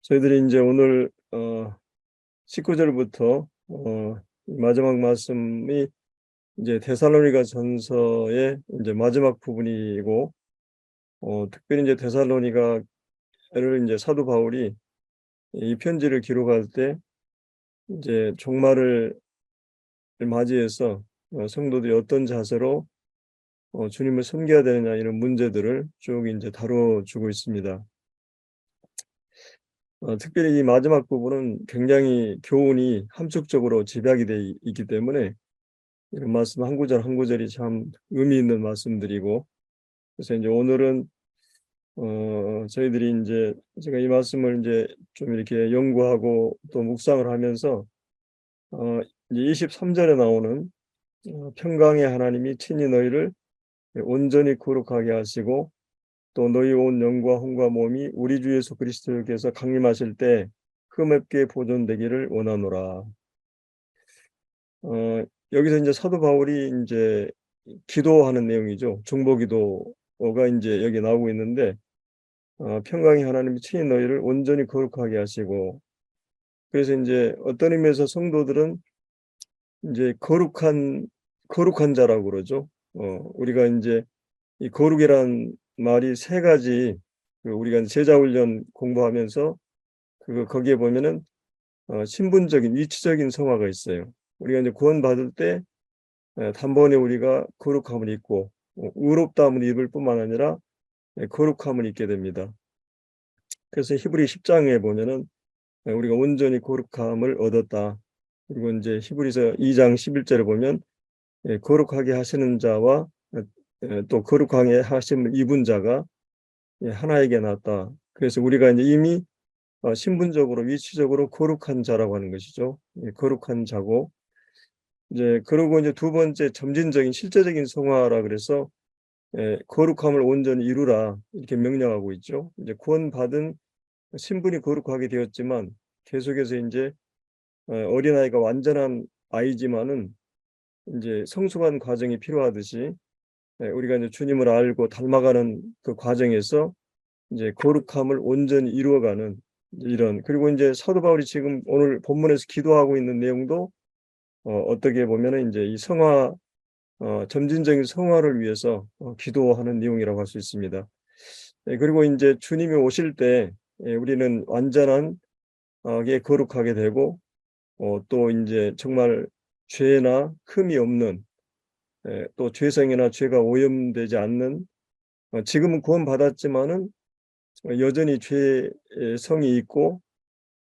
저희들이 이제 오늘 19절부터 마지막 말씀이 이제 데살로니가 전서의 이제 마지막 부분이고, 특별히 이제 데살로니가를 이제 사도 바울이 이 편지를 기록할 때 이제 종말을 맞이해서 성도들이 어떤 자세로 주님을 섬겨야 되느냐, 이런 문제들을 쭉 이제 다뤄주고 있습니다. 특별히 이 마지막 부분은 굉장히 교훈이 함축적으로 집약이 돼 있기 때문에 이런 말씀 한 구절 한 구절이 참 의미 있는 말씀들이고, 그래서 이제 오늘은 저희들이 이제 제가 이 말씀을 이제 좀 이렇게 연구하고 또 묵상을 하면서 이제 23절에 나오는 평강의 하나님이 친히 너희를 온전히 거룩하게 하시고 또 너희 온 영과 혼과 몸이 우리 주 예수 그리스도께서 강림하실 때 흠없게 보존되기를 원하노라. 여기서 이제 사도 바울이 이제 기도하는 내용이죠. 중보기도가 이제 여기 나오고 있는데, 평강의 하나님이 친히 너희를 온전히 거룩하게 하시고, 그래서 이제 어떤 의미에서 성도들은 이제 거룩한 자라고 그러죠. 우리가 이제 이 거룩이란 말이 세 가지, 우리가 제자훈련 공부하면서 거기에 보면은 신분적인 위치적인 성화가 있어요. 우리가 이제 구원받을 때 단번에 우리가 거룩함을 입고 의롭다함을 입을 뿐만 아니라 거룩함을 입게 됩니다. 그래서 히브리 10장에 보면은 우리가 온전히 거룩함을 얻었다. 그리고 이제 히브리서 2장 11절에 보면 거룩하게 하시는 자와 또 거룩하게 하심을 입은 자가 하나에게 났다. 그래서 우리가 이제 이미 신분적으로 위치적으로 거룩한 자라고 하는 것이죠. 거룩한 자고, 이제 그러고 이제 두 번째 점진적인 실제적인 성화라 그래서 거룩함을 온전히 이루라, 이렇게 명령하고 있죠. 이제 구원받은 신분이 거룩하게 되었지만 계속해서 이제 어린아이가 완전한 아이지만은 이제 성숙한 과정이 필요하듯이 우리가 이제 주님을 알고 닮아가는 그 과정에서 이제 거룩함을 온전히 이루어가는 이런, 그리고 이제 사도 바울이 지금 오늘 본문에서 기도하고 있는 내용도 어떻게 보면은 이제 이 점진적인 성화를 위해서 기도하는 내용이라고 할 수 있습니다. 그리고 이제 주님이 오실 때 우리는 완전한 게 거룩하게 되고, 또 이제 정말 죄나 흠이 없는, 또 죄성이나 죄가 오염되지 않는, 지금은 구원받았지만은 여전히 죄의 성이 있고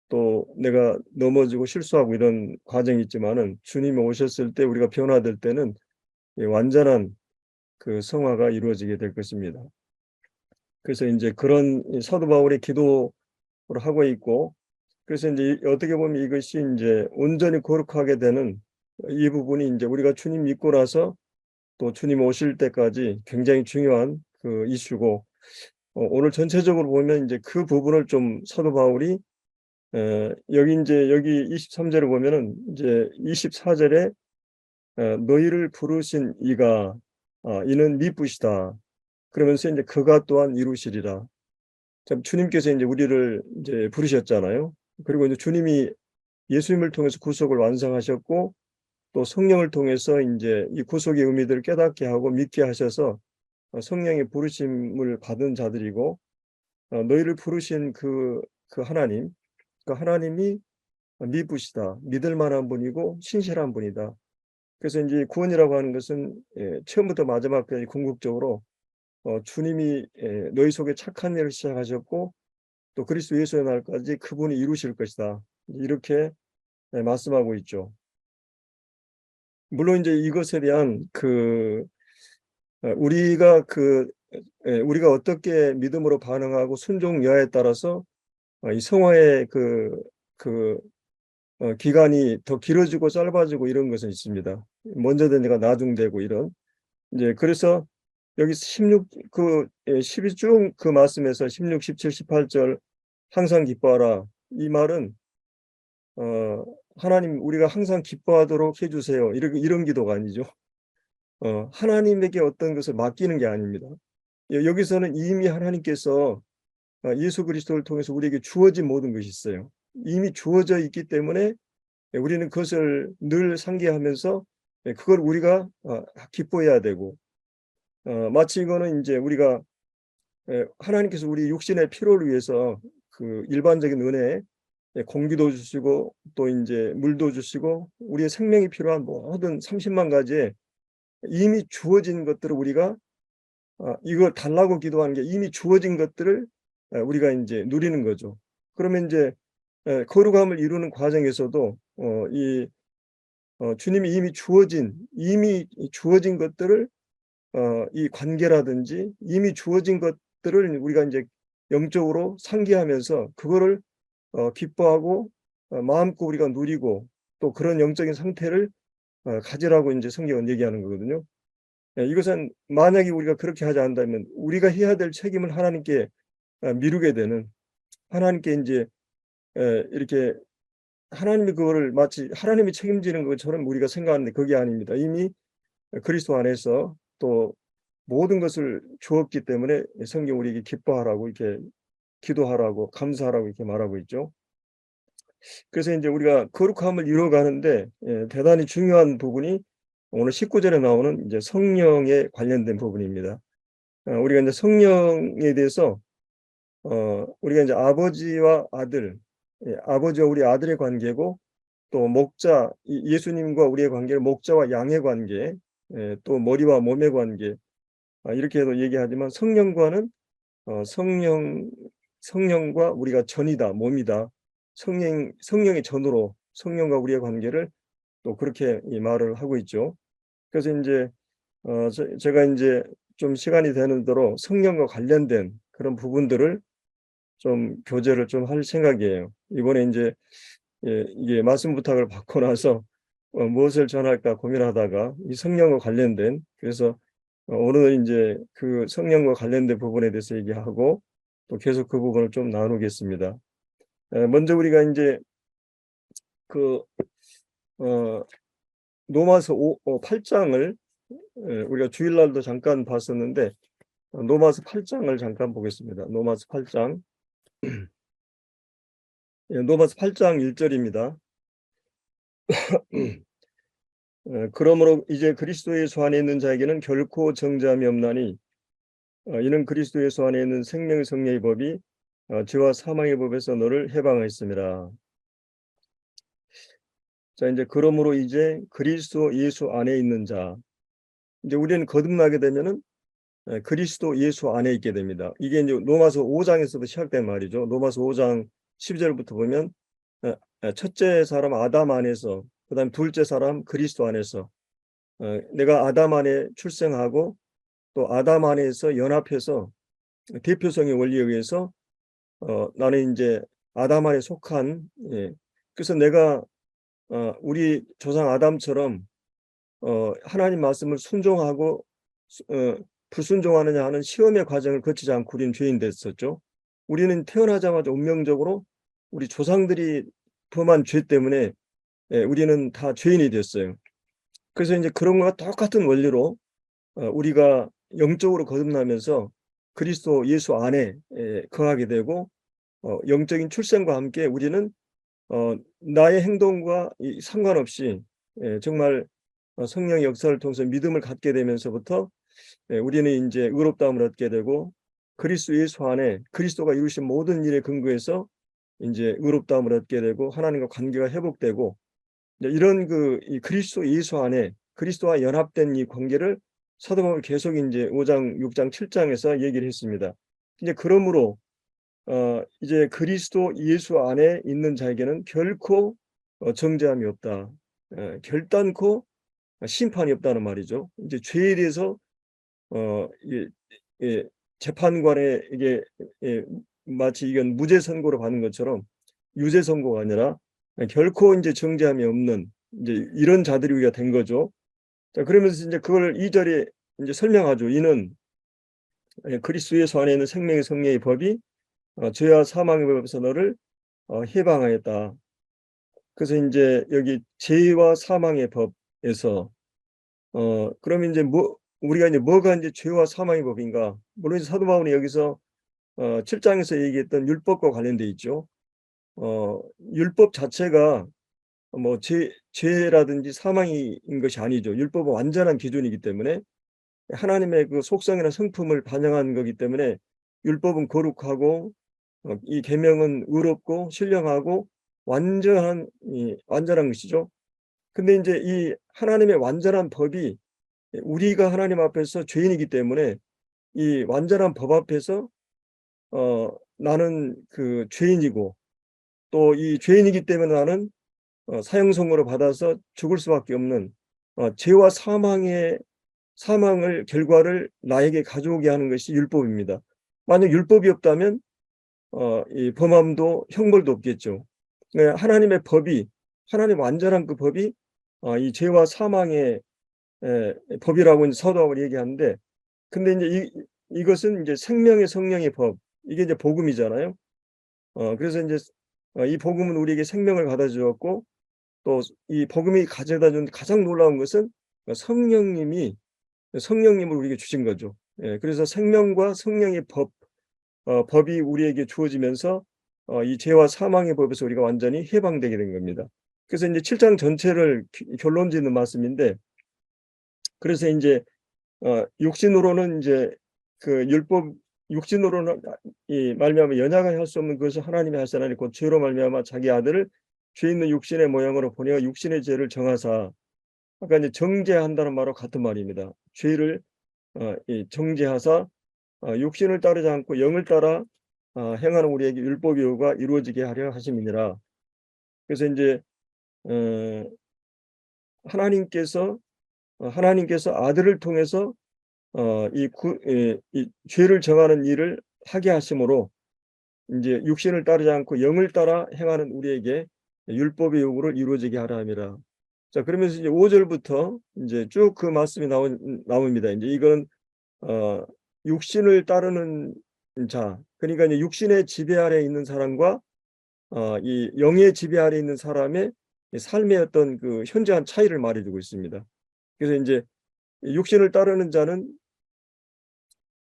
또 내가 넘어지고 실수하고 이런 과정이 있지만은 주님이 오셨을 때 우리가 변화될 때는 완전한 그 성화가 이루어지게 될 것입니다. 그래서 이제 그런 사도 바울의 기도를 하고 있고, 그래서 이제 어떻게 보면 이것이 이제 온전히 거룩하게 되는 이 부분이 이제 우리가 주님 믿고 나서 또 주님 오실 때까지 굉장히 중요한 그 이슈고, 오늘 전체적으로 보면 이제 그 부분을 좀 사도 바울이 여기 23절을 보면은 이제 24절에 너희를 부르신 이가 이는 미쁘시다. 그러면서 이제 그가 또한 이루시리라. 참 주님께서 이제 우리를 이제 부르셨잖아요. 그리고 이제 주님이 예수님을 통해서 구속을 완성하셨고 또 성령을 통해서 이제 이 구속의 의미들을 깨닫게 하고 믿게 하셔서 성령의 부르심을 받은 자들이고, 너희를 부르신 그 하나님, 그 하나님이 미쁘시다, 믿을 만한 분이고 신실한 분이다. 그래서 이제 구원이라고 하는 것은 처음부터 마지막까지 궁극적으로 주님이 너희 속에 착한 일을 시작하셨고 또 그리스도 예수의 날까지 그분이 이루실 것이다, 이렇게 말씀하고 있죠. 물론 이제 이것에 대한 우리가 어떻게 믿음으로 반응하고 순종여하에 따라서 이 성화의 기간이 더 길어지고 짧아지고 이런 것은 있습니다. 먼저 된 애가 나중되고 이런. 이제 그래서 여기 12 쭉 그 말씀에서 16, 17, 18절 항상 기뻐하라, 이 말은 하나님 우리가 항상 기뻐하도록 해주세요, 이런 기도가 아니죠. 하나님에게 어떤 것을 맡기는 게 아닙니다. 여기서는 이미 하나님께서 예수 그리스도를 통해서 우리에게 주어진 모든 것이 있어요. 이미 주어져 있기 때문에 우리는 그것을 늘 상기하면서 그걸 우리가 기뻐해야 되고, 마치 이거는 이제 우리가 하나님께서 우리 육신의 필요를 위해서 그 일반적인 은혜, 공기도 주시고 또 이제 물도 주시고 우리의 생명이 필요한 모든 30만 가지의 이미 주어진 것들을 우리가 이걸 달라고 기도하는 게 이미 주어진 것들을 우리가 이제 누리는 거죠. 그러면 이제 거룩함을 이루는 과정에서도 이 주님이 이미 주어진 것들을 이 관계라든지 이미 주어진 것들을 우리가 이제 영적으로 상기하면서 그거를 기뻐하고 마음껏 우리가 누리고 또 그런 영적인 상태를 가지라고 이제 성경은 얘기하는 거거든요. 이것은 만약에 우리가 그렇게 하지 않는다면 우리가 해야 될 책임을 하나님께 미루게 되는, 하나님께 인제 이렇게 하나님이 그거를 마치 하나님이 책임지는 것처럼 우리가 생각하는데 그게 아닙니다. 이미 그리스도 안에서 또 모든 것을 주었기 때문에 성경 우리에게 기뻐하라고 이렇게 기도하라고 감사하라고 이렇게 말하고 있죠. 그래서 인제 우리가 거룩함을 이루어가는데 대단히 중요한 부분이 오늘 19절에 나오는 이제 성령에 관련된 부분입니다. 우리가 인제 성령에 대해서 우리가 이제 아버지와 아들, 아버지와 우리 아들의 관계고 또 목자, 예수님과 우리의 관계를 목자와 양의 관계, 또 머리와 몸의 관계, 이렇게도 얘기하지만 성령과는 성령과 우리가 전이다, 몸이다. 성령의 전으로 성령과 우리의 관계를 또 그렇게 이 말을 하고 있죠. 그래서 인제 제가 인제 좀 시간이 되는 대로 성령과 관련된 그런 부분들을 좀 교제를 좀 할 생각이에요. 이번에 인제 이게 말씀 부탁을 받고 나서 무엇을 전할까 고민하다가 이 성령과 관련된, 그래서 오늘 인제 그 성령과 관련된 부분에 대해서 얘기하고 또 계속 그 부분을 좀 나누겠습니다. 먼저 우리가 인제 그 어 로마서 8 장을 우리가 주일날도 잠깐 봤었는데 로마서 8 장을 잠깐 보겠습니다. 로마서 8 장. 로마서 8장 1 절입니다. 그러므로 이제 그리스도 예수 안에 있는 자에게는 결코 정죄함이 없나니 이는 그리스도 예수 안에 있는 생명의 성령의 법이 죄와 사망의 법에서 너를 해방하였습니다. 자, 이제 그러므로 이제 그리스도 예수 안에 있는 자, 이제 우리는 거듭나게 되면은 그리스도 예수 안에 있게 됩니다. 이게 이제 로마서 5 장에서도 시작된 말이죠. 로마서 5장 10 절부터 보면 첫째 사람 아담 안에서, 그다음에 둘째 사람 그리스도 안에서, 내가 아담 안에 출생하고 또 아담 안에서 연합해서 대표성의 원리에 의해서 나는 인제 아담 안에 속한, 그래서 내가 우리 조상 아담처럼 하나님 말씀을 순종하고 불순종하느냐 하는 시험의 과정을 거치지 않고 우리는 죄인 됐었죠. 우리는 태어나자마자 운명적으로 우리 조상들이 범한 죄 때문에 우리는 다 죄인이 됐어요. 그래서 인제 그런 거와 똑같은 원리로 우리가 영적으로 거듭나면서 그리스도 예수 안에 거하게 되고 영적인 출생과 함께 우리는 나의 행동과 상관없이 정말 성령의 역사를 통해서 믿음을 갖게 되면서부터 우리는 인제 의롭다함을 얻게 되고 그리스도 예수 안에 그리스도가 이루신 모든 일에 근거해서 인제 의롭다함을 얻게 되고 하나님과 관계가 회복되고, 이제 이런 이 그리스도 예수 안에 그리스도와 연합된 이 관계를 사도 바울이 계속 인제 5 장, 6 장, 7 장에서 얘기를 했습니다. 이제 그러므로 이제 그리스도 예수 안에 있는 자에게는 결코 정죄함이 없다. 결단코 심판이 없다는 말이죠. 이제 죄에 대해서 이게 재판관의 이게 마치 이건 무죄 선고를 받는 것처럼 유죄 선고가 아니라 결코 인제 정죄함이 없는 인제 이런 자들이 우리가 된 거죠. 자, 그러면서 인제 그걸 2 절에 인제 설명하죠. 이는 그리스도 예수 안에 있는 생명의 성령의 법이 죄와 사망의 법에서 너를 해방하였다. 그래서 인제 여기 죄와 사망의 법에서 그러면 인제 우리가 인제 뭐가 인제 죄와 사망의 법인가? 물론 이제 사도 바울이 여기서 7장에서 얘기했던 율법과 관련돼 있죠. 율법 자체가 뭐 죄라든지 사망인 것이 아니죠. 율법은 완전한 기준이기 때문에 하나님의 그 속성이나 성품을 반영한 거기 때문에 율법은 거룩하고 이 계명은 의롭고 신령하고 완전한 것이죠. 근데 이제 이 하나님의 완전한 법이 우리가 하나님 앞에서 죄인이기 때문에 이 완전한 법 앞에서 나는 그 죄인이고 또 이 죄인이기 때문에 나는 사형선고를 받아서 죽을 수밖에 없는 죄와 사망을 결과를 나에게 가져오게 하는 것이 율법입니다. 만약 율법이 없다면 이 범함도 형벌도 없겠죠. 네, 하나님의 법이 하나님 완전한 그 법이 이 죄와 사망의 법이라고 이제 사도하고 얘기하는데 근데 이제 이것은 이제 생명의 성령의 법 이게 이제 복음이잖아요. 그래서 이제 이 복음은 우리에게 생명을 가져 주었고 또 이 복음이 가져다 준 가장 놀라운 것은 성령님을 우리에게 주신 거죠. 예. 그래서 생명과 성령의 법이 우리에게 주어지면서 이 죄와 사망의 법에서 우리가 완전히 해방되게 된 겁니다. 그래서 이제 7장 전체를 결론 짓는 말씀인데 그래서 인제 육신으로는 인제 그 율법 육신으로는 이 말미암아 연약하게 할 수 없는 것을 하나님이 하시나니 곧 죄로 말미암아 자기 아들을 죄 있는 육신의 모양으로 보내어 육신의 죄를 정하사 아까 이제 정죄한다는 말과 같은 말입니다. 죄를 이 정죄하사 육신을 따르지 않고 영을 따라 행하는 우리에게 율법의 의가 이루어지게 하려 하심이니라. 그래서 인제 어 하나님께서 아들을 통해서 이 죄를 정하는 일을 하게 하심으로 인제 육신을 따르지 않고 영을 따라 행하는 우리에게 율법의 요구를 이루어지게 하라 함이라. 자 그러면서 이제 5 절부터 인제 쭉 그 말씀이 나옵니다. 인제 이거는 어 육신을 따르는 자 그러니까 이제 육신의 지배 아래에 있는 사람과 이 영의 지배 아래에 있는 사람의 이 삶의 어떤 그 현저한 차이를 말해 주고 있습니다. 그래서 인제 이 육신을 따르는 자는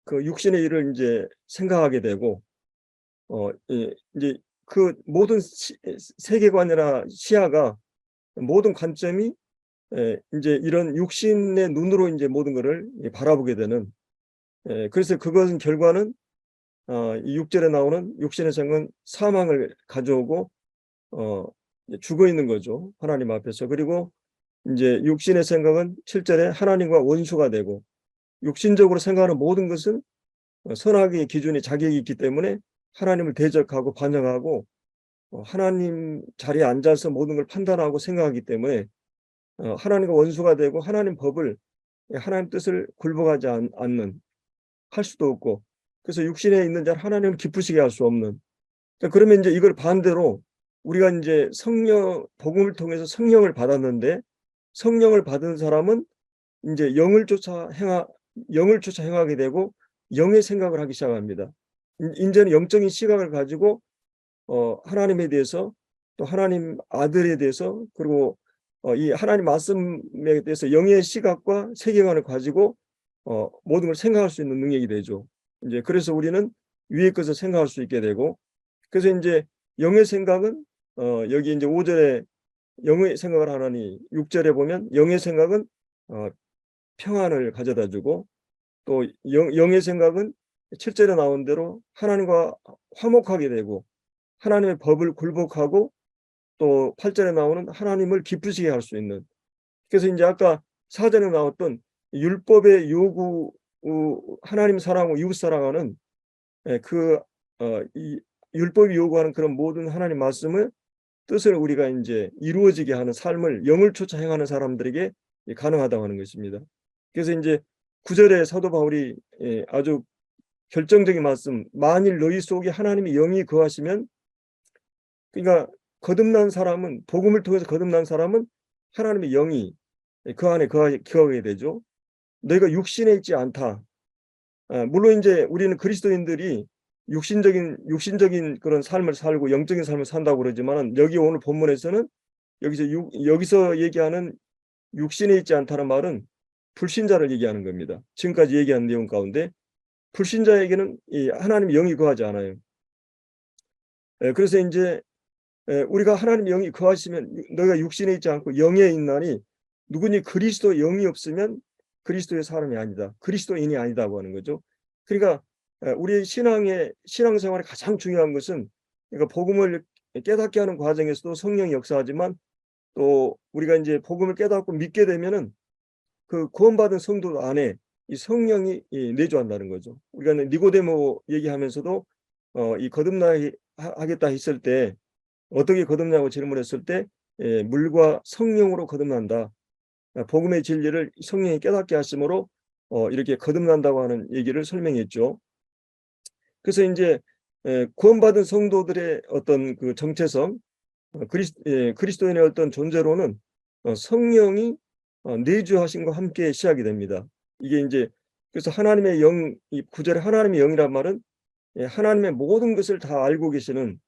그 육신의 일을 인제 생각하게 되고 인제 그 모든 세계관이나 시야가 모든 관점이 인제 이런 육신의 눈으로 인제 모든 거를 바라보게 되는 그래서 그것은 결과는 이 6 절에 나오는 육신의 생은 사망을 가져오고 어 이제 죽어 있는 거죠, 하나님 앞에서. 그리고 인제 육신의 생각은 7 절에 하나님과 원수가 되고 육신적으로 생각하는 모든 것은 선악의 기준이 자격이 있기 때문에 하나님을 대적하고 반역하고 하나님 자리에 앉아서 모든 걸 판단하고 생각하기 때문에 하나님과 원수가 되고 하나님 법을 하나님 뜻을 굴복하지 않는 할 수도 없고 그래서 육신에 있는 자는 하나님을 기쁘시게 할 수 없는 그러면 인제 이걸 반대로 우리가 인제 복음을 통해서 성령을 받았는데 성령을 받은 사람은 인제 영을 쫓아 행하게 되고 영의 생각을 하기 시작합니다. 인제는 영적인 시각을 가지고 하나님에 대해서 또 하나님 아들에 대해서 그리고 이 하나님 말씀에 대해서 영의 시각과 세계관을 가지고 모든 걸 생각할 수 있는 능력이 되죠. 인제 그래서 우리는 위의 것을 생각할 수 있게 되고 그래서 인제 영의 생각은 여기 인제 5 절에 영의 생각을 하나니 6 절에 보면 영의 생각은 어 평안을 가져다 주고 또 영의 생각은 7 절에 나온 대로 하나님과 화목하게 되고 하나님의 법을 굴복하고 또 8 절에 나오는 하나님을 기쁘시게 할 수 있는 그래서 인제 아까 4 절에 나왔던 율법의 요구 하나님 사랑하고 이웃 사랑하는 이 율법이 요구하는 그런 모든 하나님 말씀을 뜻을 우리가 인제 이루어지게 하는 삶을 영을 쫓아 행하는 사람들에게 가능하다고 하는 것입니다. 그래서 인제 9 절에 사도 바울이 아주 결정적인 말씀 "만일 너희 속에 하나님의 영이 거하시면" 그러니까 거듭난 사람은 복음을 통해서 거듭난 사람은 하나님의 영이 그 안에 거하게 되죠. "너희가 육신에 있지 않다." 물론 인제 우리는 그리스도인들이 육신적인 그런 삶을 살고 영적인 삶을 산다고 그러지만은 여기 오늘 본문에서는 여기서 얘기하는 "육신에 있지 않다."는 말은 불신자를 얘기하는 겁니다. 지금까지 얘기한 내용 가운데 불신자에게는 이 하나님의 영이 거하지 않아요. 그래서 이제 우리가 하나님의 영이 거하시면 너희가 육신에 있지 않고 영에 있나니 누구니 그리스도 영이 없으면 그리스도의 사람이 아니다. 그리스도인이 아니다고 하는 거죠. 그러니까 우리의 신앙생활에 가장 중요한 것은 그러니까 복음을 깨닫게 하는 과정에서도 성령이 역사하지만 또 우리가 이제 복음을 깨닫고 믿게 되면은 그 구원받은 성도 안에 이 성령이 내주한다는 거죠. 우리가 니고데모 얘기하면서도 이 하겠다 했을 때 어떻게 거듭나고 질문했을 때 물과 성령으로 거듭난다. 복음의 진리를 성령이 깨닫게 하심으로 이렇게 거듭난다고 하는 얘기를 설명했죠. 그래서 이제 구원받은 성도들의 어떤 그 정체성, 그리스도인의 어떤 존재로는 성령이 내주하심과 함께 시작이 됩니다. 이게 이제 그래서 하나님의 영, 이 구절에 하나님의 영이란 말은 하나님의 모든 것을 다 알고 계시는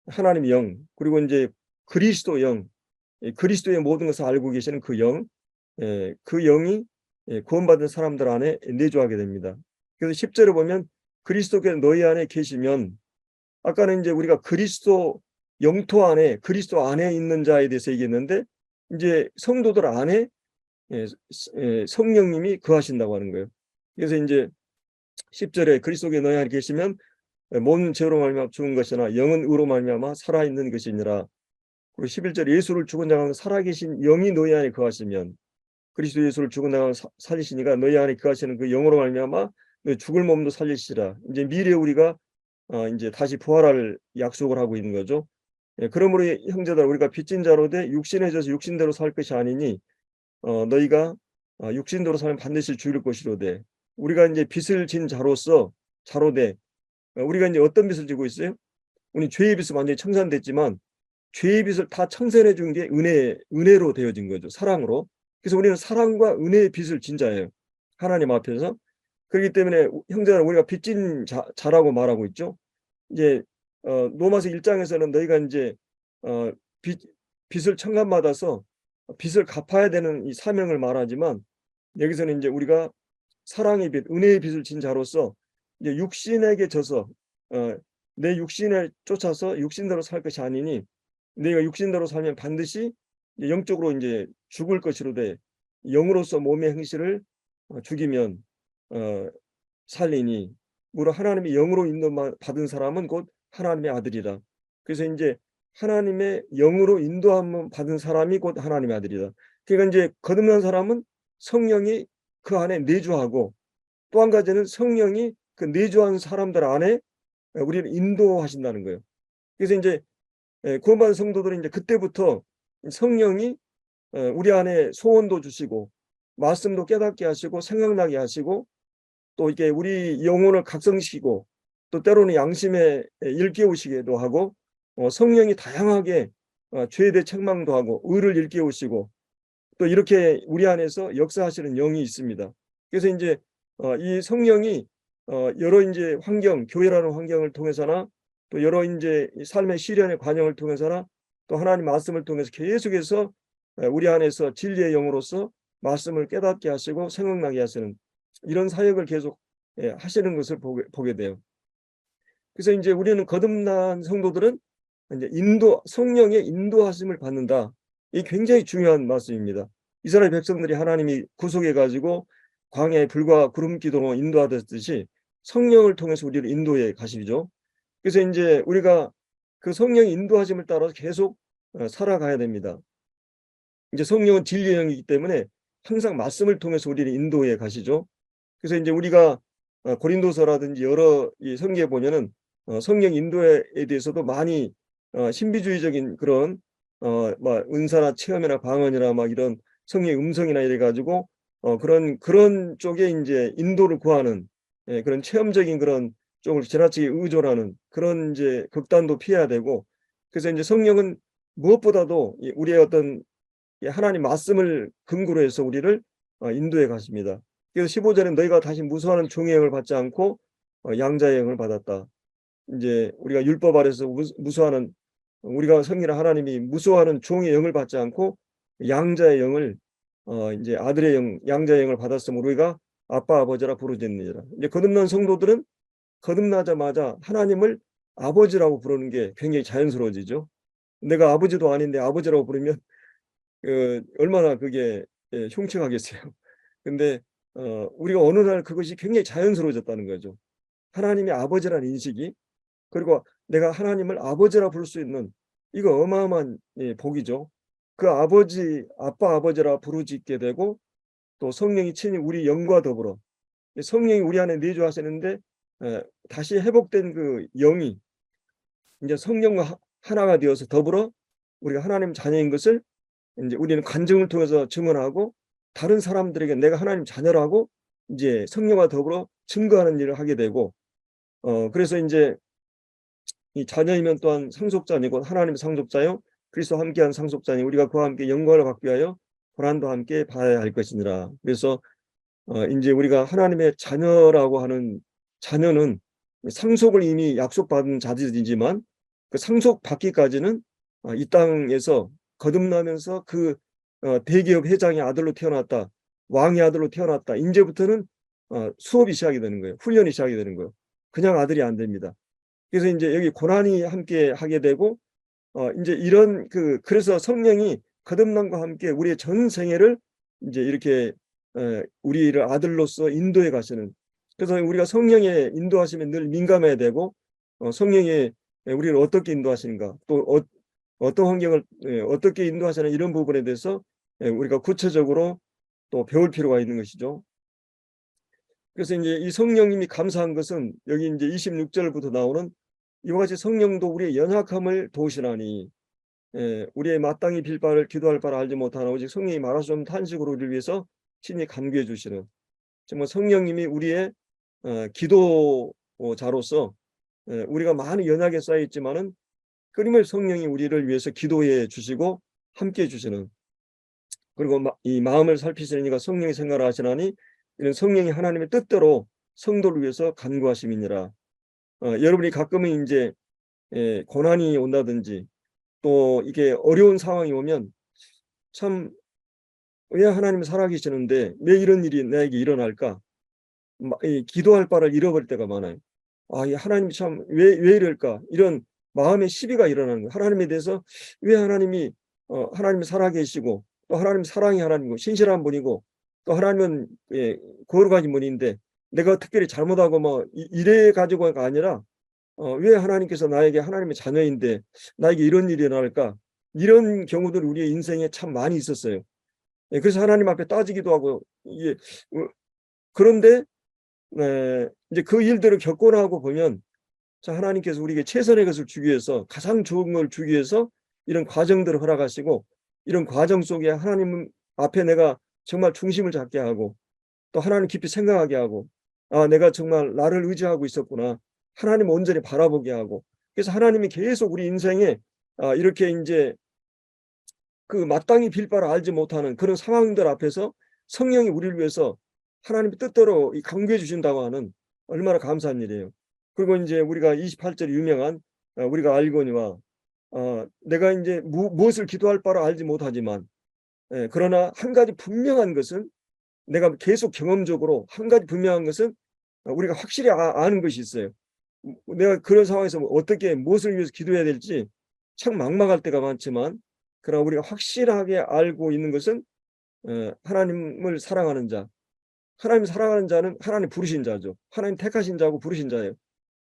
하나님의 영, 그리고 이제 그리스도 영, 그리스도의 모든 것을 알고 계시는 그 영, 그 영이 구원받은 사람들 안에 내주하게 됩니다. 그래서 10절에 보면 그리스도께서 너희 안에 계시면, 아까는 이제 우리가 그리스도 영토 안에, 그리스도 안에 있는 자에 대해서 얘기했는데 이제 성도들 안에 성령님이 거하신다고 하는 거예요. 그래서 이제 10절에 그리스도께 너희 안에 계시면 몸은 죄로 말미암아 죽은 것이나 영은 의로 말미암아 살아있는 것이니라. 그리고 11절에 예수를 죽은 자가 살아계신 영이 너희 안에 거하시면, 그리스도 예수를 죽은 자가 살리시니까 너희 안에 거하시는 그 영으로 말미암아 너희 죽을 몸도 살리시라. 이제 미래에 우리가 이제 다시 부활할 약속을 하고 있는 거죠. 그러므로 형제들, 우리가 빚진 자로 돼 육신에 져서 육신대로 살 것이 아니니 너희가 육신대로 살면 반드시 죽을 것이로되. 우리가 이제 빚을 진 자로서 돼 우리가 이제 어떤 빚을 지고 있어요? 우리 죄의 빚은 완전히 청산됐지만 죄의 빚을 다 청산해 준 게 은혜로 되어진 거죠. 사랑으로. 그래서 우리는 사랑과 은혜의 빚을 진 자예요. 하나님 앞에서. 그렇기 때문에 형제들, 우리가 빚진 자라고 말하고 있죠. 이제 로마서 1장에서는 너희가 이제 빚을 청산받아서 빚을 갚아야 되는 이 사명을 말하지만, 여기서는 이제 우리가 사랑의 빚, 은혜의 빚을 진 자로서 이제 육신에게 져서 내 육신을 쫓아서 육신대로 살 것이 아니니 내가 육신대로 살면 반드시 영적으로 이제 죽을 것이로되 영으로서 몸의 행실을 죽이면 살리니, 무릇 하나님의 영으로 인도받은 사람은 곧 하나님의 아들이라. 그래서 이제 하나님의 영으로 인도함 받은 사람이 곧 하나님의 아들이다. 그러니까 이제 거듭난 사람은 성령이 그 안에 내주하고, 또 한 가지는 성령이 그 내주한 사람들 안에 우리를 인도하신다는 거예요. 그래서 이제 구원받은 성도들은 이제 그때부터 성령이 우리 안에 소원도 주시고 말씀도 깨닫게 하시고 생각나게 하시고 또 이게 우리 영혼을 각성시키고 또 때로는 양심에 일깨우시기도 하고 성령이 다양하게 죄에 대해 책망도 하고 의를 일깨우시고 또 이렇게 우리 안에서 역사하시는 영이 있습니다. 그래서 이제 이 성령이 여러 이제 환경, 교회라는 환경을 통해서나 또 여러 이제 삶의 시련의 과정을 통해서나 또 하나님 말씀을 통해서 계속해서 우리 안에서 진리의 영으로서 말씀을 깨닫게 하시고 생각나게 하시는 이런 사역을 계속 하시는 것을 보게 돼요. 그래서 이제 우리는 거듭난 성도들은 이제 성령의 인도하심을 받는다. 이 굉장히 중요한 말씀입니다. 이스라엘 백성들이 하나님이 구속해 가지고 광야에 불과 구름 기둥으로 인도하듯이 성령을 통해서 우리를 인도해 가시죠. 그래서 이제 우리가 그 성령의 인도하심을 따라서 계속 살아가야 됩니다. 이제 성령은 진리의 영이기 때문에 항상 말씀을 통해서 우리를 인도해 가시죠. 그래서 이제 우리가 고린도서라든지 여러 이 성경에 보면은 성령 인도에 대해서도 많이 신비주의적인 그런 뭐 은사나 체험이나 방언이나 막 이런 성령의 음성이나 이래 가지고 그런 쪽에 이제 인도를 구하는 그런 체험적인 그런 쪽을 지나치게 의존하는 그런 이제 극단도 피해야 되고, 그래서 이제 성령은 무엇보다도 우리의 어떤 하나님 말씀을 근거로 해서 우리를 인도해 가십니다. 그래서 15절에 너희가 다시 무수하는 종의 영을 받지 않고 양자의 영을 받았다. 이제 우리가 율법 아래서 무수하는, 우리가 성령을 하나님이 무수하는 종의 영을 받지 않고 양자의 영을 이제 아들의 영, 양자의 영을 받았으므로 우리가 아빠 아버지라 부르짖느니라. 이제 거듭난 성도들은 거듭나자마자 하나님을 아버지라고 부르는 게 굉장히 자연스러워지죠. 내가 아버지도 아닌데 아버지라고 부르면 얼마나 그게 흉측하겠어요. 근데 우리가 어느 날 그것이 굉장히 자연스러워졌다는 거죠. 하나님이 아버지라는 인식이, 그리고 내가 하나님을 아버지라 부를 수 있는, 이거 어마어마한 복이죠. 그 아버지, 아빠 아버지라 부르짖게 되고, 또 성령이 친히 우리 영과 더불어, 성령이 우리 안에 내주하시는데 다시 회복된 그 영이 이제 성령과 하나가 되어서 더불어 우리가 하나님 자녀인 것을 이제 우리는 간증을 통해서 증언하고, 다른 사람들에게 내가 하나님 자녀라고 이제 성령과 더불어 증거하는 일을 하게 되고, 그래서 이제 이 자녀이면 또한 상속자니고 하나님의 상속자요 그리스도와 함께한 상속자니 우리가 그와 함께 영광을 받기 위하여 고난도 함께 받아야 할 것이니라. 그래서 이제 우리가 하나님의 자녀라고 하는, 자녀는 상속을 이미 약속받은 자들이지만 그 상속받기까지는 이 땅에서 거듭나면서 그 대기업 회장의 아들로 태어났다, 왕의 아들로 태어났다, 이제부터는 수업이 시작이 되는 거예요. 훈련이 시작이 되는 거예요. 그냥 아들이 안 됩니다. 그래서 이제 여기 고난이 함께 하게 되고, 이제 이런 그래서 성령이 거듭남과 함께 우리의 전 생애를 이제 이렇게 우리를 아들로서 인도해 가시는, 그래서 우리가 성령의 인도하심에 늘 민감해야 되고, 성령이 우리를 어떻게 인도하시는가, 또 어떤 환경을 어떻게 인도하시는, 이런 부분에 대해서 우리가 구체적으로 또 배울 필요가 있는 것이죠. 그래서 이제 이 성령님이 감사한 것은 여기 이제 26절부터 나오는 이와 같이 성령도 우리의 연약함을 도우시나니, 우리의 마땅히 빌 바를 기도할 바를 알지 못하나 오직 성령이 말하시는 탄식으로 우리를 위해서 친히 간구해 주시는, 정말 성령님이 우리의 기도자로서 우리가 많은 연약에 쌓여 있지만은 끊임없이 성령이 우리를 위해서 기도해 주시고 함께 해 주시는, 그리고 이 마음을 살피시는 이가 성령이 생각을 하시나니 이런 성령이 하나님의 뜻대로 성도를 위해서 간구하심이니라. 여러분이 가끔은 이제 고난이 온다든지 또 이게 어려운 상황이 오면 참 왜 하나님은 살아계시는데 왜 이런 일이 나에게 일어날까? 기도할 바를 잃어버릴 때가 많아요. 이 하나님이 참 왜 이럴까? 이런 마음의 시비가 일어나는 거예요. 하나님에 대해서 왜 하나님이 하나님이 살아계시고 또 하나님 사랑의 하나님이고 신실한 분이고 또 하나님은 거룩하신 분인데 내가 특별히 잘못하고 뭐 이래 가지고가 아니라 왜 하나님께서 나에게 하나님의 자녀인데 나에게 이런 일이 일어날까? 이런 경우들이 우리의 인생에 참 많이 있었어요. 그래서 하나님 앞에 따지기도 하고, 이게 그런데 이제 그 일들을 겪고 나고 보면, 자, 하나님께서 우리에게 최선의 것을 주기 위해서, 가장 좋은 걸 주기 위해서 이런 과정들을 허락하시고, 이런 과정 속에 하나님 앞에 내가 정말 중심을 잡게 하고 또 하나님 깊이 생각하게 하고, 내가 정말 나를 의지하고 있었구나, 하나님 온전히 바라보게 하고, 그래서 하나님이 계속 우리 인생에 이렇게 이제 그 마땅히 빌 바를 알지 못하는 그런 상황들 앞에서 성령이 우리를 위해서 하나님의 뜻대로 강구해 주신다고 하는, 얼마나 감사한 일이에요. 그리고 이제 우리가 28절 유명한 우리가 알거니와, 내가 이제 무엇을 기도할 바를 알지 못하지만 그러나 한 가지 분명한 것은, 내가 계속 경험적으로 한 가지 분명한 것은 우리가 확실히 아는 것이 있어요. 내가 그런 상황에서 어떻게 무엇을 위해서 기도해야 될지 참 막막할 때가 많지만, 그러나 우리가 확실하게 알고 있는 것은 하나님을 사랑하는 자, 하나님 사랑하는 자는 하나님 부르신 자죠. 하나님 택하신 자고 부르신 자예요.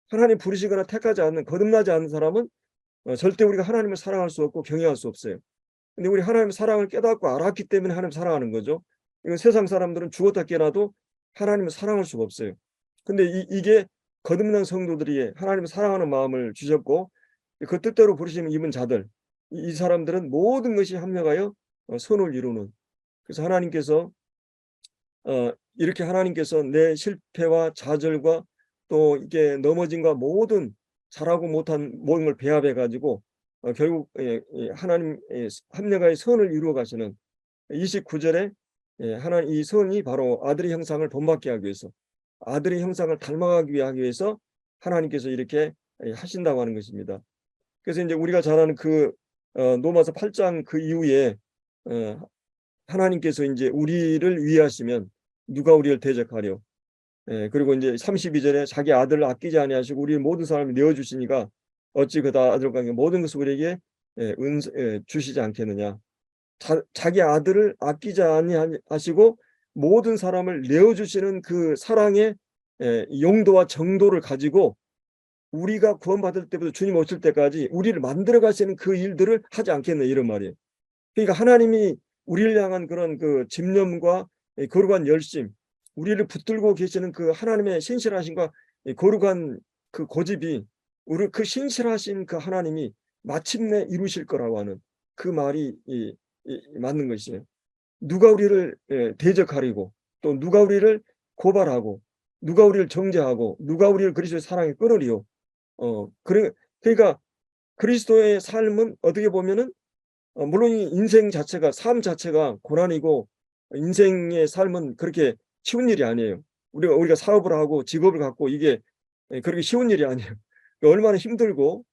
하나님 부르시거나 택하지 않는, 거듭나지 않는 사람은 절대 우리가 하나님을 사랑할 수 없고 경외할 수 없어요. 근데 우리 하나님의 사랑을 깨닫고 알았기 때문에 하나님 사랑하는 거죠. 이건 세상 사람들은 죽었다 깨어나도 하나님을 사랑할 수가 없어요. 근데 이게 거듭난 성도들이 하나님을 사랑하는 마음을 주셨고 그 뜻대로 부르심을 입은 자들, 이 사람들은 모든 것이 합력하여 선을 이루는, 그래서 하나님께서 이렇게 하나님께서 내 실패와 좌절과 또 이게 넘어짐과 모든 잘하고 못한 모든 걸 배합해 가지고 결국 하나님 합력하여 선을 이루어 가시는, 29절에 하나님 이 선이 바로 아들의 형상을 본받게 하기 위해서, 아들의 형상을 닮아가기 위해서 하나님께서 이렇게 하신다고 하는 것입니다. 그래서 이제 우리가 잘 아는 그 로마서 8장 그 이후에 하나님께서 이제 우리를 위하시면 누가 우리를 대적하려. 그리고 이제 32절에 자기 아들을 아끼지 아니하시고 우리 모든 사람을 내어 주시니까 어찌 그다 아들과 함께 모든 것을 우리에게 주시지 않겠느냐. 자기 아들을 아끼지 아니하시고 모든 사람을 내어 주시는 그 사랑의 용도와 정도를 가지고 우리가 구원받을 때부터 주님 오실 때까지 우리를 만들어 가시는 그 일들을 하지 않겠네, 이런 말이에요. 그러니까 하나님이 우리를 향한 그런 그 집념과 거룩한 열심, 우리를 붙들고 계시는 그 하나님의 신실하심과 거룩한 그 고집이 우리 그 신실하신 그 하나님이 마침내 이루실 거라고 하는 그 말이 맞는 것이에요. 누가 우리를 대적하려고, 또 누가 우리를 고발하고, 누가 우리를 정죄하고, 누가 우리를 그리스도의 사랑에 끊으리요. 그러니까 그리스도의 삶은 어떻게 보면은 물론 인생 자체가, 삶 자체가 고난이고 인생의 삶은 그렇게 쉬운 일이 아니에요. 우리가 사업을 하고 직업을 갖고 이게 그렇게 쉬운 일이 아니에요. 얼마나 힘들고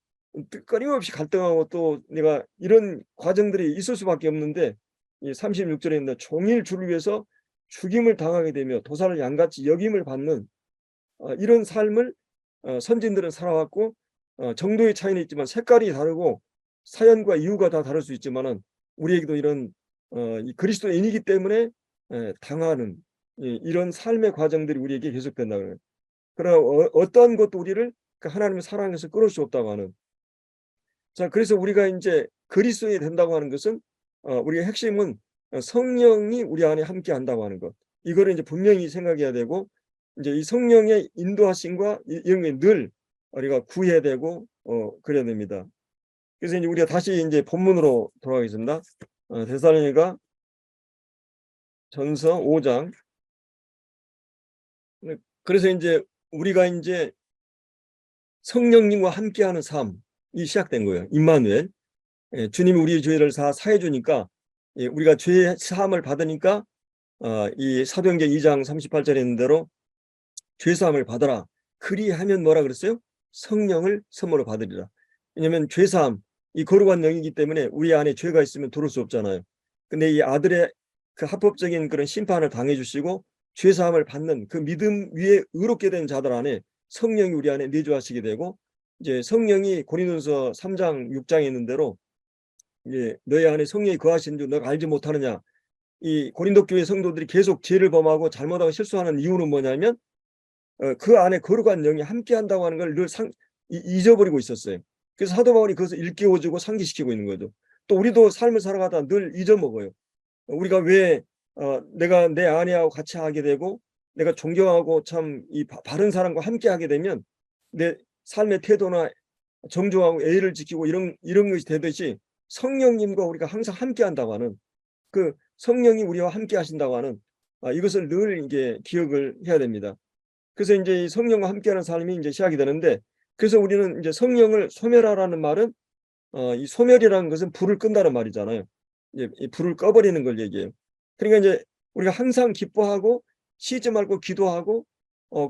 끊임없이 갈등하고 또 내가 이런 과정들이 있을 수밖에 없는데, 이 36절에 있는 종일 주를 위해서 죽임을 당하게 되며 도살을 양같이 여김을 받는 이런 삶을 선진들은 살아왔고, 정도의 차이는 있지만 색깔이 다르고 사연과 이유가 다 다를 수 있지만은 우리에게도 이런 이 그리스도인이기 때문에 당하는 이런 삶의 과정들이 우리에게 계속된다 그래요. 그러나 어떠한 것도 우리를 그 하나님의 사랑에서 끊을 수 없다고 하는. 자, 그래서 우리가 이제 그리스도인이 된다고 하는 것은 우리의 핵심은 성령이 우리 안에 함께 한다고 하는 것. 이거를 이제 분명히 생각해야 되고, 이제 이 성령의 인도하심과 이런 게 늘 우리가 구해야 되고 그래야 됩니다. 그래서 이제 우리가 다시 이제 본문으로 돌아가겠습니다. 데살로니가 전서 5장. 그래서 이제 우리가 이제 성령님과 함께하는 삶이 시작된 거예요. 임마누엘. 주님이 우리 죄를 다 사해 주니까, 우리가 죄 사함을 받으니까 이 사도행전 2장 38절에 있는 대로 죄 사함을 받아라. 그리하면 뭐라 그랬어요? 성령을 선물로 받으리라. 왜냐하면 죄 사함, 이 거룩한 영이기 때문에 우리 안에 죄가 있으면 들어올 수 없잖아요. 근데 이 아들의 그 합법적인 그런 심판을 당해 주시고 죄 사함을 받는 그 믿음 위에 의롭게 된 자들 안에 성령이 우리 안에 내주하시게 되고, 이제 성령이 고린도서 3장 6장에 있는 대로 너희 안에 성령이 거하시는 줄 너가 알지 못하느냐. 이 고린도 교회 성도들이 계속 죄를 범하고 잘못하고 실수하는 이유는 뭐냐면 그 안에 거룩한 영이 함께 한다고 하는 걸 늘 잊어버리고 있었어요. 그래서 사도 바울이 그것을 일깨워주고 상기시키고 있는 거죠. 또 우리도 삶을 살아가다 늘 잊어먹어요. 우리가 왜 내가 내 아내하고 같이 하게 되고 내가 존경하고 참 이 바른 사람과 함께 하게 되면 내 삶의 태도나 정중하고 예의를 지키고 이런 것이 되듯이 성령님과 우리가 항상 함께 한다고 하는, 그 성령이 우리와 함께 하신다고 하는 이것을 늘 이게 기억을 해야 됩니다. 그래서 이제 이 성령과 함께하는 삶이 이제 시작이 되는데, 그래서 우리는 이제 성령을 소멸하라는 말은 이 소멸이라는 것은 불을 끈다는 말이잖아요. 이제 이 불을 꺼버리는 걸 얘기해요. 그러니까 이제 우리가 항상 기뻐하고 쉬지 말고 기도하고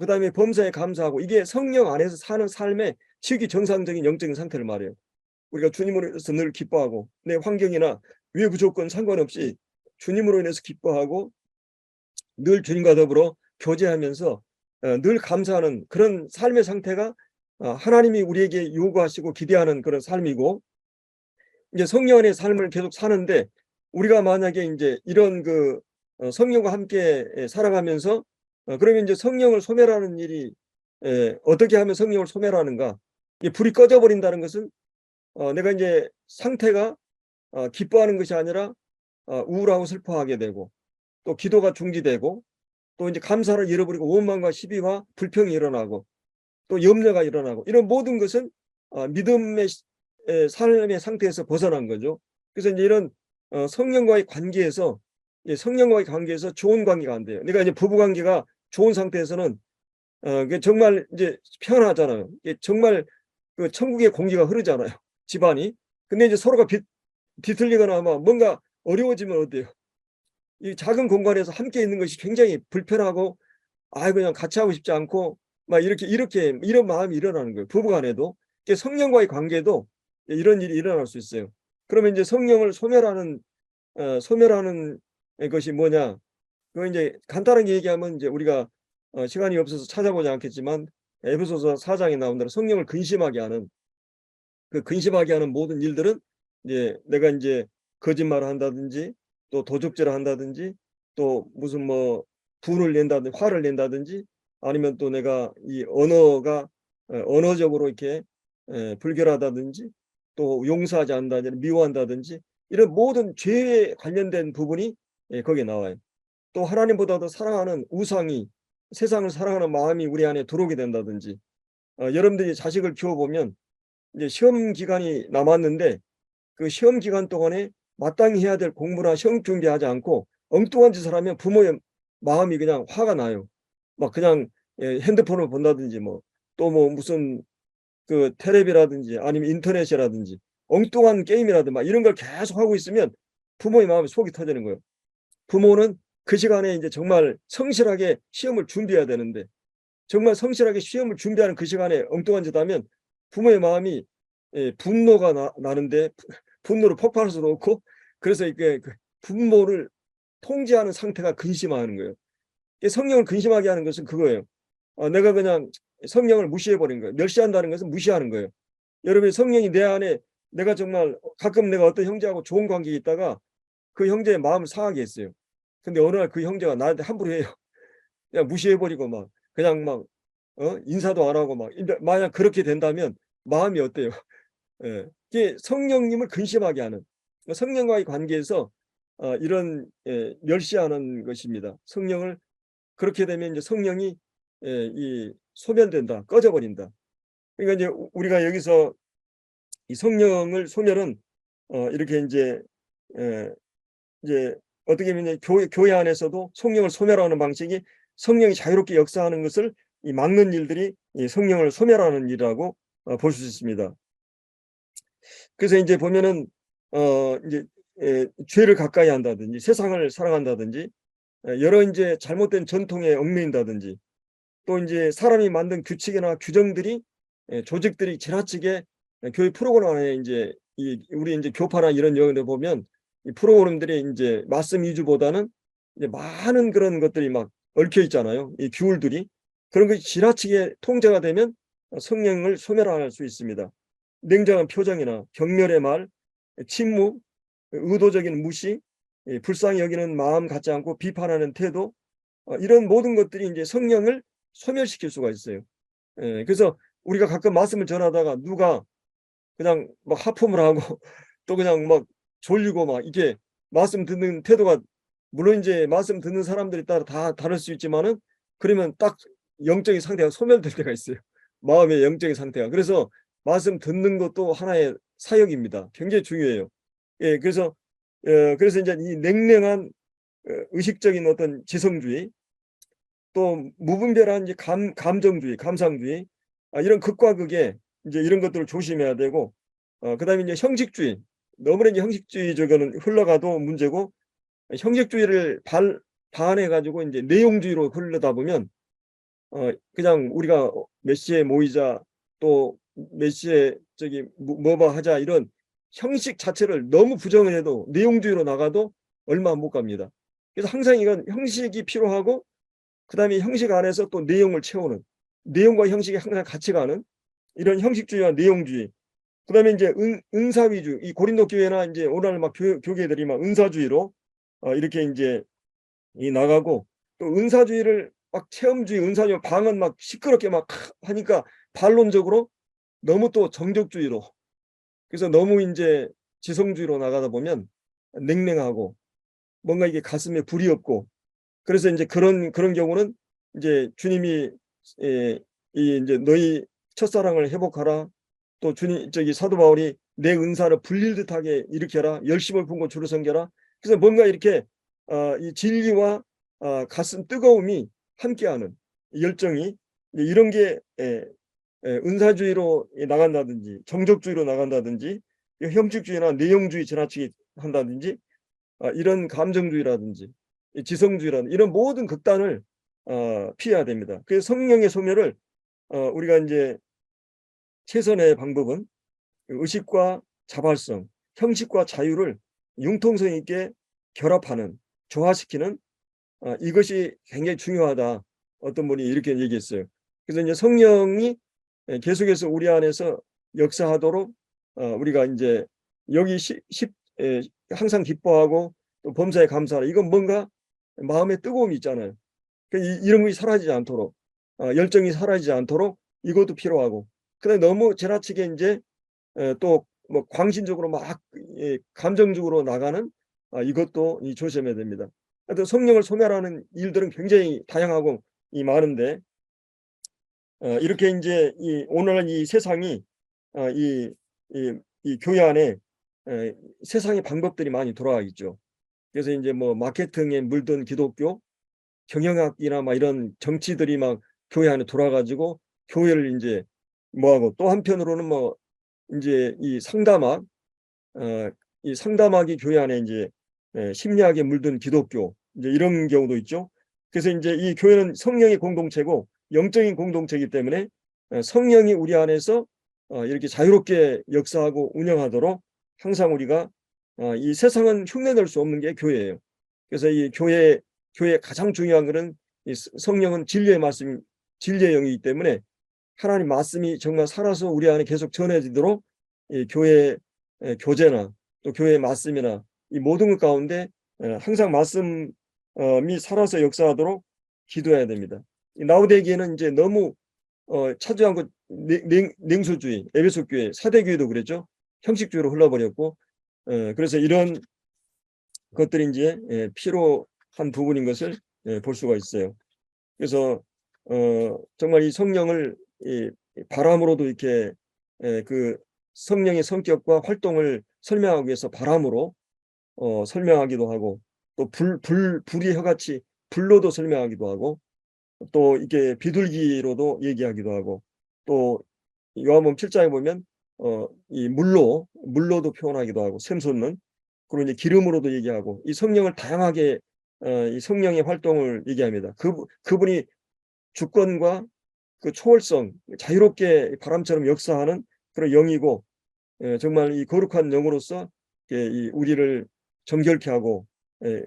그다음에 범사에 감사하고, 이게 성령 안에서 사는 삶의 정상적인 영적인 상태를 말해요. 우리가 주님으로 인해서 늘 기뻐하고 내 환경이나 외부 조건 상관없이 주님으로 인해서 기뻐하고 늘 주님과 더불어 교제하면서 늘 감사하는 그런 삶의 상태가 하나님이 우리에게 요구하시고 기대하는 그런 삶이고, 이제 성령 안의 삶을 계속 사는데 우리가 만약에 이제 이런 그 성령과 함께 살아가면서 그러면 이제 성령을 소멸하는 일이 어떻게 하면 성령을 소멸하는가? 불이 꺼져 버린다는 것은 내가 이제 상태가 기뻐하는 것이 아니라 우울하고 슬퍼하게 되고, 또 기도가 중지되고, 또 이제 감사를 잃어버리고 원망과 시비와 불평이 일어나고 또 염려가 일어나고, 이런 모든 것은 믿음의 삶의 상태에서 벗어난 거죠. 그래서 이제 이런 성령과의 관계에서 좋은 관계가 안 돼요. 그러니까 이제 부부 관계가 좋은 상태에서는 정말 이제 편하잖아요. 정말 그 천국의 공기가 흐르잖아요, 집안이. 근데 이제 서로가 비틀리거나 뭔가 어려워지면 어때요? 이 작은 공간에서 함께 있는 것이 굉장히 불편하고 그냥 같이 하고 싶지 않고 막 이렇게 이런 마음이 일어나는 거예요, 부부 간에도. 성령과의 관계도 이런 일이 일어날 수 있어요. 그러면 이제 성령을 소멸하는 것이 뭐냐? 그 이제 간단하게 얘기하면 이제 우리가 시간이 없어서 찾아보지 않겠지만 에베소서 4장에 나온 대로 성령을 근심하게 하는 그 근심하게 하는 모든 일들은 이제 내가 이제 거짓말을 한다든지 또 도적질을 한다든지 또 무슨 뭐 분을 낸다든지 화를 낸다든지 아니면 또 내가 이 언어가 언어적으로 이렇게 불결하다든지 또 용서하지 않는다든지 미워한다든지 이런 모든 죄에 관련된 부분이 거기에 나와요. 또 하나님보다도 사랑하는 우상이 세상을 사랑하는 마음이 우리 안에 들어오게 된다든지 여러분들이 자식을 키워보면 이제 시험 기간이 남았는데 그 시험 기간 동안에 마땅히 해야 될 공부나 시험 준비하지 않고 엉뚱한 짓을 하면 부모의 마음이 그냥 화가 나요. 막 그냥 핸드폰을 본다든지 뭐 또 뭐 무슨 그 텔레비라든지 아니면 인터넷이라든지 엉뚱한 게임이라든지 막 이런 걸 계속 하고 있으면 부모의 마음이 속이 터지는 거예요. 부모는 그 시간에 이제 정말 성실하게 시험을 준비해야 되는데 정말 성실하게 시험을 준비하는 그 시간에 엉뚱한 짓 하면 부모의 마음이 분노가 나는데 분노로 폭발할 수도 없고 그래서 이게 그 분노를 통제하는 상태가 근심하는 거예요. 성령을 근심하게 하는 것은 그거예요. 내가 그냥 성령을 무시해 버린 거예요. 멸시한다는 것은 무시하는 거예요. 여러분 성령이 내 안에 내가 정말 가끔 내가 어떤 형제하고 좋은 관계에 있다가 그 형제의 마음을 상하게 했어요. 근데 어느 날 그 형제가 나한테 함부로 해요. 그냥 무시해 버리고 막 그냥 막 인사도 안 하고 막 만약 그렇게 된다면 마음이 어때요? 예. 이게 성령님을 근심하게 하는 성령과의 관계에서 이런 멸시하는 것입니다. 성령을 그렇게 되면 이제 성령이 이 소멸된다. 꺼져 버린다. 그러니까 이제 우리가 여기서 이 성령을 소멸은 이렇게 인제 예 이제 어떻게 보면 교회 안에서도 성령을 소멸하는 방식이 성령이 자유롭게 역사하는 것을 이 막는 일들이 이 성령을 소멸하는 일이라고 볼 수 있습니다. 그래서 인제 보면은 인제 죄를 가까이 한다든지 세상을 사랑한다든지 여러 인제 잘못된 전통에 얽매인다든지 또 인제 사람이 만든 규칙이나 규정들이 조직들이 지나치게 교육 프로그램 안에 인제 이 우리 인제 교파나 이런 영역에 보면 이 프로그램들이 인제 말씀 위주보다는 이제 많은 그런 것들이 막 얽혀 있잖아요, 이 규율들이. 그런 것이 지나치게 통제가 되면 성령을 소멸할 수 있습니다. 냉정한 표정이나 경멸의 말, 침묵, 의도적인 무시, 불쌍히 여기는 마음 같지 않고 비판하는 태도 이런 모든 것들이 인제 성령을 소멸시킬 수가 있어요. 그래서 우리가 가끔 말씀을 전하다가 누가 그냥 막 하품을 하고 또 그냥 막 졸리고 막 이렇게 말씀 듣는 태도가 물론 인제 말씀 듣는 사람들에 따라 다 다를 수 있지만은 그러면 딱 영적인 상태가 소멸될 때가 있어요. 마음의 영적인 상태가. 그래서 말씀 듣는 것도 하나의 사역입니다. 굉장히 중요해요. 그래서 그래서 인제 이 냉랭한 의식적인 어떤 지성주의 또 무분별한 이제 감정주의, 감상주의 이런 극과 극에 인제 이런 것들을 조심해야 되고 그다음에 이제 형식주의. 너무나 이제 형식주의적으로는 흘러가도 문제고 형식주의를 반해 가지고 인제 내용주의로 흐르다 보면 그냥 우리가 몇 시에 모이자 또 몇 시에 저기 뭐 하자 이런 형식 자체를 너무 부정을 해도 내용주의로 나가도 얼마 못 갑니다. 그래서 항상 이건 형식이 필요하고 그다음에 형식 안에서 또 내용을 채우는 내용과 형식이 항상 같이 가는 이런 형식주의와 내용주의. 그다음에 인제 은사 위주 이 고린도 교회나 인제 오늘날 막 교계들이 막 은사주의로 이렇게 인제 나가고 또 은사주의를 막 체험주의, 은사주의 방언 막 시끄럽게 막 하니까 반론적으로 너무 또 정적주의로 그래서 너무 인제 지성주의로 나가다 보면 냉랭하고 뭔가 이게 가슴에 불이 없고 그래서 인제 그런 경우는 이제 주님이 이 인제 "너희 첫사랑을 회복하라." 또 주님 저기 사도 바울이 "내 은사를 불릴 듯하게 일으켜라. 열심을 품고 주를 섬겨라." 그래서 뭔가 이렇게 이 진리와 가슴 뜨거움이 함께하는 열정이 이런 게 은사주의로 나간다든지 정적주의로 나간다든지 형식주의나 내용주의 지나치게 한다든지 이런 감정주의라든지 이 지성주의라든지 이런 모든 극단을 피해야 됩니다. 그래서 성령의 소멸을 우리가 인제 최선의 방법은 의식과 자발성, 형식과 자유를 융통성 있게 결합하는 조화시키는 이것이 굉장히 중요하다. 어떤 분이 이렇게 얘기했어요. 그래서 이제 성령이 계속해서 우리 안에서 역사하도록 우리가 이제 여기 항상 기뻐하고 또 범사에 감사하라. 이건 뭔가 마음에 뜨거움이 있잖아요. 이런 것이 사라지지 않도록 열정이 사라지지 않도록 이것도 필요하고, 그다음에 너무 지나치게 이제 또 뭐 광신적으로 막 감정적으로 나가는 이것도 조심해야 됩니다. 하여튼 성령을 소멸하는 일들은 굉장히 다양하고 많은데 이렇게 이제 오늘날 이 세상이 이, 이 교회 안에 세상의 방법들이 많이 돌아와 있죠. 그래서 이제 뭐 마케팅에 물든 기독교, 경영학이나 막 이런 정치들이 막 교회 안에 돌아가지고 교회를 이제 뭐하고, 또 한편으로는 뭐 이제 이 상담학이 교회 안에 이제 심리학에 물든 기독교 이제 이런 경우도 있죠. 그래서 이제 이 교회는 성령의 공동체고 영적인 공동체이기 때문에 성령이 우리 안에서 이렇게 자유롭게 역사하고 운영하도록 항상 우리가 이 세상은 흉내낼 수 없는 게 교회예요. 그래서 이 교회 가장 중요한 것은 이 성령은 진리의 말씀, 진리의 영이기 때문에 하나님 말씀이 정말 살아서 우리 안에 계속 전해지도록 이 교회 교제나 또 교회의 말씀이나 이 모든 것 가운데 항상 말씀이 살아서 역사하도록 기도해야 됩니다. 라오디게아는 이제 너무 차지한 것 냉소주의, 에베소 교회, 사대 교회도 그랬죠. 형식주의로 흘러버렸고 그래서 이런 것들이 이제 필요한 부분인 것을 볼 수가 있어요. 그래서 정말 이 성령을 바람으로도 이렇게 그 성령의 성격과 활동을 설명하기 위해서 바람으로 설명하기도 하고, 또 불이 혀같이 불로도 설명하기도 하고, 또 이게 비둘기로도 얘기하기도 하고, 또 요한복음 7장에 보면 이 물로도 표현하기도 하고, 샘솟는, 그리고 이제 기름으로도 얘기하고, 이 성령을 다양하게 이 성령의 활동을 얘기합니다. 그분이 주권과 그 초월성, 자유롭게 바람처럼 역사하는 그런 영이고, 정말 이 거룩한 영으로서 이 우리를 정결케 하고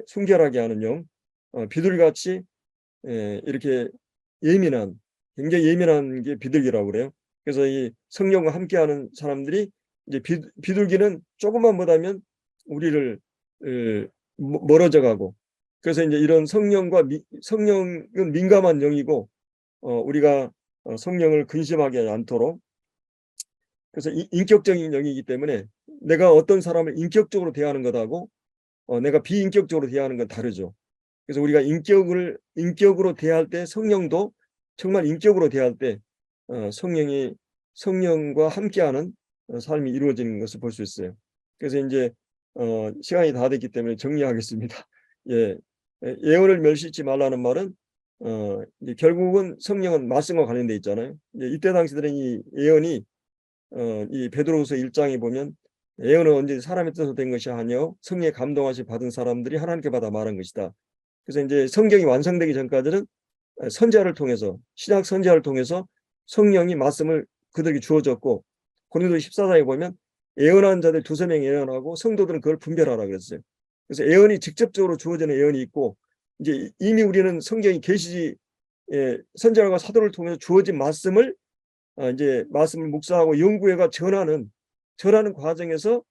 순결하게 하는 영, 비둘기같이 이렇게 굉장히 예민한 게 비둘기라고 그래요. 그래서 이 성령과 함께하는 사람들이 이제 비둘기는 조금만 못하면 우리를 멀어져 가고, 그래서 이제 이런 성령은 민감한 영이고 우리가 성령을 근심하게 하지 않도록, 그래서 인격적인 영이기 때문에 내가 어떤 사람을 인격적으로 대하는 것하고 내가 비인격적으로 대하는 건 다르죠. 그래서 우리가 인격으로 대할 때 성령도 정말 인격으로 대할 때 성령과 함께하는 삶이 이루어지는 것을 볼 수 있어요. 그래서 이제 시간이 다 됐기 때문에 정리하겠습니다. 예언을 멸시치 말라는 말은 이제 결국은 성령은 말씀과 관련돼 있잖아요. 이때 당시들은 이 예언이 이 베드로후서 1장에 보면 예언은 언제 사람의 뜻으로 된 것이 아니요 성령의 감동하시 받은 사람들이 하나님께 받아 말한 것이다. 그래서 이제 성경이 완성되기 전까지는 선지자를 통해서, 신약 선지자를 통해서 성령이 말씀을 그들에게 주어졌고, 고린도 14장에 보면 예언한 자들 2-3명이 예언하고 성도들은 그걸 분별하라 그랬어요. 그래서 예언이 직접적으로 주어지는 예언이 있고, 이제 이미 우리는 성경이 계시지 선지자와 사도를 통해서 주어진 말씀을 이제 말씀을 묵상하고 연구해가 전하는 과정에서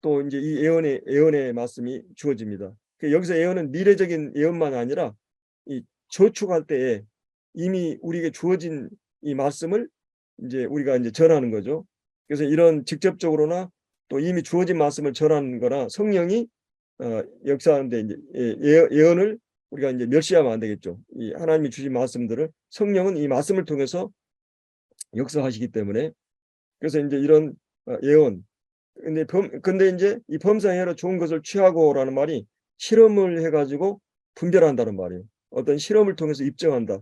또 이제 이 예언의 말씀이 주어집니다. 여기서 예언은 미래적인 예언만 아니라 이 저축할 때에 이미 우리에게 주어진 이 말씀을 이제 우리가 이제 전하는 거죠. 그래서 이런 직접적으로나 또 이미 주어진 말씀을 전하는 거나 성령이 역사하는데 이제 예언을 우리가 이제 멸시하면 안 되겠죠. 이 하나님이 주신 말씀들을 성령은 이 말씀을 통해서 역사하시기 때문에, 그래서 이제 이런 예언, 근데 이제 이 범사해로 좋은 것을 취하고라는 말이 실험을 해가지고 분별한다는 말이에요. 어떤 실험을 통해서 입증한다.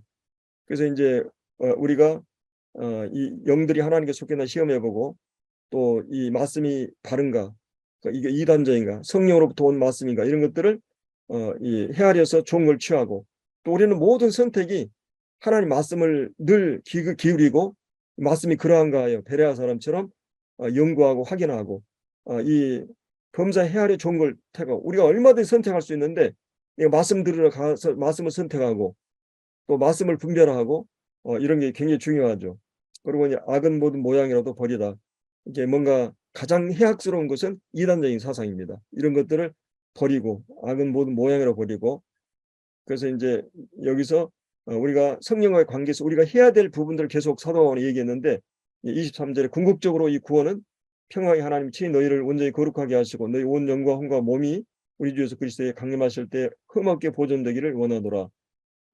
그래서 이제 우리가 이 영들이 하나님께 속했나 시험해보고, 또 이 말씀이 바른가, 이게 이단자인가, 성령으로부터 온 말씀인가, 이런 것들을 이 헤아려서 좋은 걸 취하고, 또 우리는 모든 선택이 하나님 말씀을 늘 기울이고 말씀이 그러한가 하여 베레아 사람처럼 연구하고 확인하고 이 범사 헤아려 좋은 걸 택하고, 우리가 얼마든지 선택할 수 있는데 내가 말씀 들으러 가서 말씀을 선택하고 또 말씀을 분별하고 이런 게 굉장히 중요하죠. 그리고 이제 악은 모든 모양이라도 버리다. 이제 뭔가 가장 해악스러운 것은 이단적인 사상입니다. 이런 것들을 버리고 악은 모든 모양이라도 버리고 그래서 이제 여기서 우리가 성령과의 관계에서 우리가 해야 될 부분들을 계속 사도 바울이 얘기했는데 23절에 궁극적으로 이 구원은 평화의 하나님 친히 너희를 온전히 거룩하게 하시고 너희 온 영과 혼과 몸이 우리 주 예수 그리스도에 강림하실 때 흠없게 보존되기를 원하노라.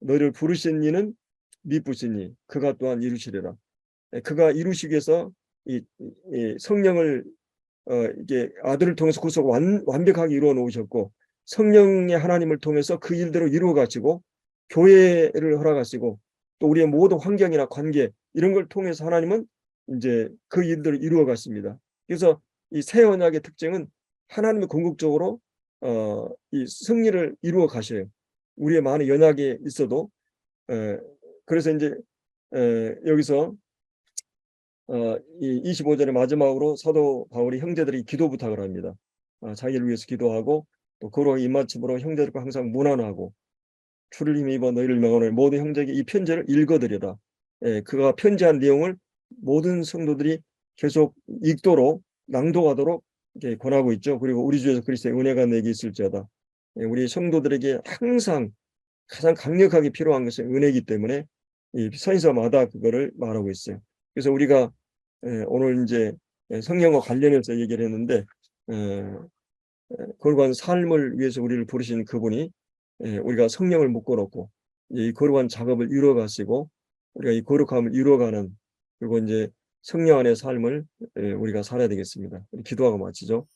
너희를 부르신 이는 미쁘시니 그가 또한 이루시리라. 그가 이루시기 위해서 이 성령을 이게 아들을 통해서 구속 완벽하게 이루어 놓으셨고 성령의 하나님을 통해서 그 일대로 이루어 가시고 교회를 허락하시고 또 우리의 모든 환경이나 관계 이런 걸 통해서 하나님은 이제 그 일들을 이루어 갔습니다. 그래서 이 새 언약의 특징은 하나님이 궁극적으로 이 승리를 이루어 가셔요. 우리의 많은 연약이 있어도 그래서 이제 여기서 이 25절의 마지막으로 사도 바울이 형제들이 기도 부탁을 합니다. 자기를 위해서 기도하고 또 거룩한 입맞춤으로 형제들과 항상 문안하고 주를 힘입어 너희를 명하노니 모든 형제에게 이 편지를 읽어드리라. 그가 편지한 내용을 모든 성도들이 계속 읽도록 낭독하도록 이렇게 권하고 있죠. 그리고 우리 주 예수 그리스도의 은혜가 내게 있을지어다. 우리 성도들에게 항상 가장 강력하게 필요한 것은 은혜이기 때문에 이 서신서마다 그거를 말하고 있어요. 그래서 우리가 오늘 이제 성령과 관련해서 얘기를 했는데 거룩한 삶을 위해서 우리를 부르신 그분이 우리가 성령을 묶어놓고 이 거룩한 작업을 이루어가시고 우리가 이 거룩함을 이루어가는 그리고 이제 성령 안의 삶을 우리가 살아야 되겠습니다. 기도하고 마치죠.